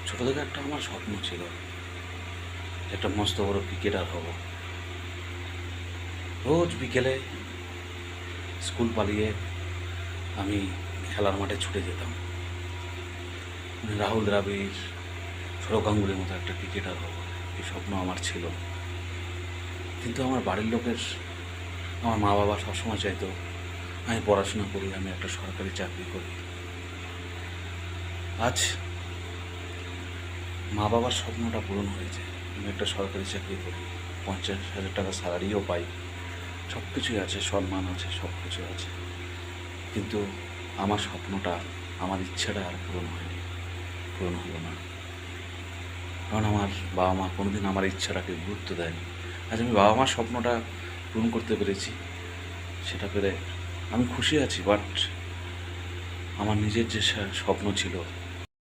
ছোটো থেকে একটা আমার স্বপ্ন ছিল যে একটা মস্ত বড় ক্রিকেটার হব। রোজ বিকেলে স্কুল পালিয়ে আমি খেলার মাঠে ছুটে যেতাম। রাহুল দ্রাবিড়, সৌরভ গাঙ্গুলির মতো একটা ক্রিকেটার হব, এই স্বপ্ন আমার ছিল। কিন্তু আমার বাড়ির লোকের, আমার মা বাবা সবসময় চাইতো আমি পড়াশোনা করি, আমি একটা সরকারি চাকরি করি। আজ মা বাবার স্বপ্নটা পূরণ হয়েছে, আমি একটা সরকারি চাকরি করি, 50,000 টাকা স্যালারিও পাই, সব কিছুই আছে, সম্মান আছে, সব কিছু আছে। কিন্তু আমার স্বপ্নটা, আমার ইচ্ছাটা আর পূরণ হয়নি, পূরণ হলো না। কারণ আমার বাবা মা কোনোদিন আমার ইচ্ছাটাকে গুরুত্ব দেয়নি। আজ আমি বাবা মার স্বপ্নটা পূরণ করতে পেরেছি, সেটা পেরে আমি খুশি আছি। বাট আমার নিজের যে স্বপ্ন ছিল